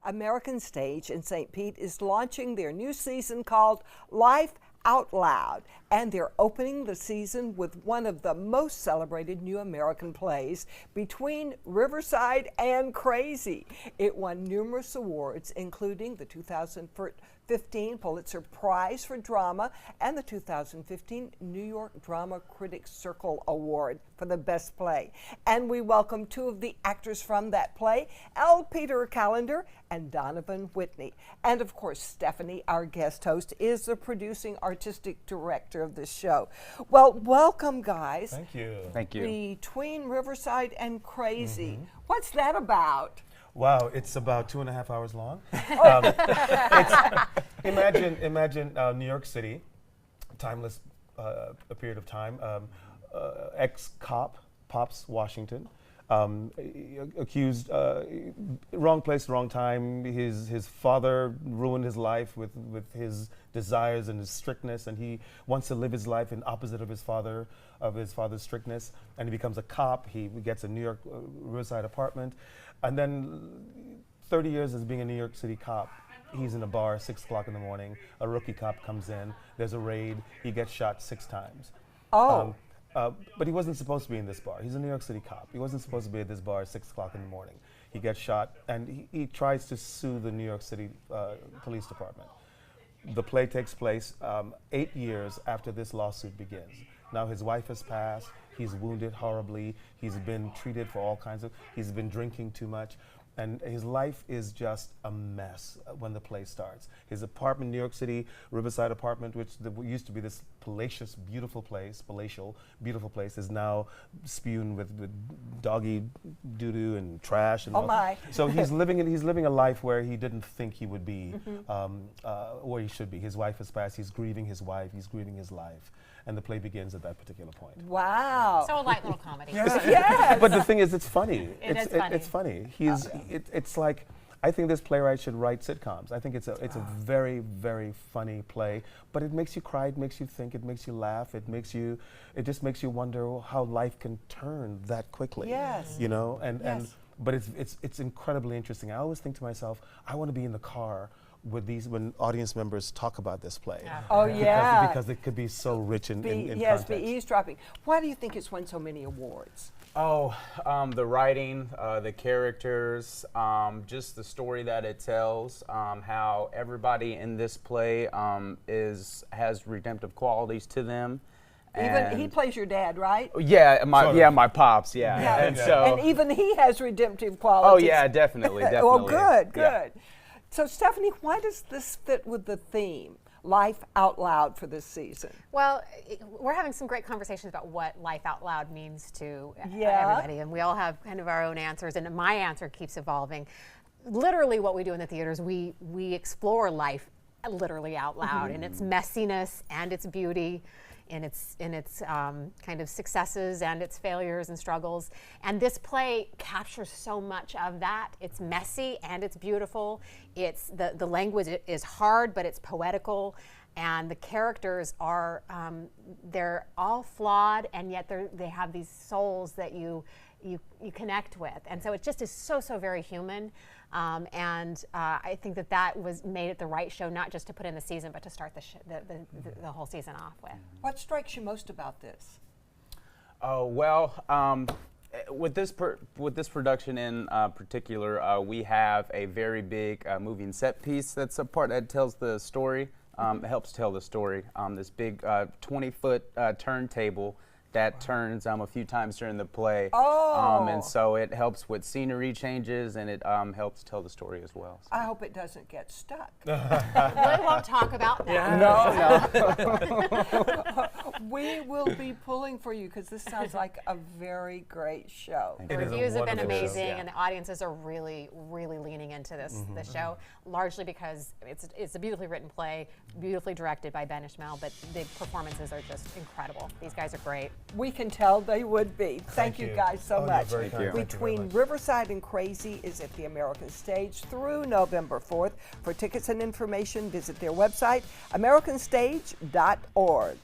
American Stage in St. Pete is launching their new season called Life Out Loud, and they're opening the season with one of the most celebrated new American plays, Between Riverside and Crazy. It won numerous awards, including the 2015 Pulitzer Prize for Drama and the 2015 New York Drama Critics Circle Award for the best play. And we welcome two of the actors from that play, L. Peter Callender and Donovan Whitney. And of course, Stephanie, our guest host, is the producing artistic director of this show. Well, welcome, guys. Thank you. Thank you. Between Riverside and Crazy. What's that about? Wow, it's about 2.5 hours long. Imagine New York City, timeless a period of time. Ex-cop, Pops Washington, accused, wrong place, wrong time. His father ruined his life with his desires and his strictness, and he wants to live his life in opposite of his father's strictness. And he becomes a cop. He gets a New York Riverside apartment, and then 30 years as being a New York City cop. He's in a bar, 6 o'clock in the morning. A rookie cop comes in. There's a raid. He gets shot 6 times. Oh. But he wasn't supposed to be in this bar. He's a New York City cop. He wasn't supposed to be at this bar at 6 o'clock in the morning. He gets shot, and he tries to sue the New York City Police Department. The play takes place 8 years after this lawsuit begins. Now his wife has passed. He's wounded horribly. He's been treated for all kinds of, he's been drinking too much. And his life is just a mess when the play starts. His apartment, New York City, Riverside apartment, which used to be this palatial, beautiful place, is now spewed with doggy doo-doo and trash. And oh my! So he's living a life where he didn't think he would be, where he should be. His wife has passed. He's grieving his wife. He's grieving his life. And the play begins at that particular point. Wow. So a light little comedy. Yes. But the thing is, it's funny. It is funny. It's funny. It's like, I think this playwright should write sitcoms. I think it's a very, very funny play, but it makes you cry, it makes you think, it makes you laugh, it just makes you wonder how life can turn that quickly. Yes. You know, but it's incredibly interesting. I always think to myself, I want to be in the car with these when audience members talk about this play. Yeah. Oh yeah. Because it could be so rich in yes, context. be eavesdropping. Why do you think it's won so many awards? Oh, the writing, the characters, just the story that it tells, how everybody in this play has redemptive qualities to them. Even he plays your dad, right? Yeah, my pops, yeah. And even he has redemptive qualities. Oh yeah, definitely. Well, good. Yeah. So Stephanie, why does this fit with the theme, Life Out Loud, for this season? Well, we're having some great conversations about what life out loud means to Yeah. everybody, and we all have kind of our own answers, and my answer keeps evolving. Literally what we do in the theaters, we explore life literally out loud, and its messiness and its beauty, in its kind of successes and its failures and struggles. And this play captures so much of that. It's messy and it's beautiful. It's the language is hard, but it's poetical. And the characters are, they're all flawed, and yet they have these souls that you connect with. And so it just is so very human. I think that was made it the right show, not just to put in the season, but to start the whole season off with. What strikes you most about this? Oh well, with this production in particular, we have a very big moving set piece. That's a part that tells the story. It helps tell the story. This big 20-foot turntable that turns a few times during the play. Oh. And so it helps with scenery changes, and it helps tell the story as well. So. I hope it doesn't get stuck. We won't talk about that. No. We will be pulling for you because this sounds like a very great show. The reviews have been amazing, and the audiences are really leaning into this show, largely because it's a beautifully written play, beautifully directed by Ben Ishmael, but the performances are just incredible. These guys are great. We can tell they would be. Thank you guys so much. Very kind. Between Riverside and Crazy is at the American Stage through November 4th. For tickets and information, visit their website, americanstage.org.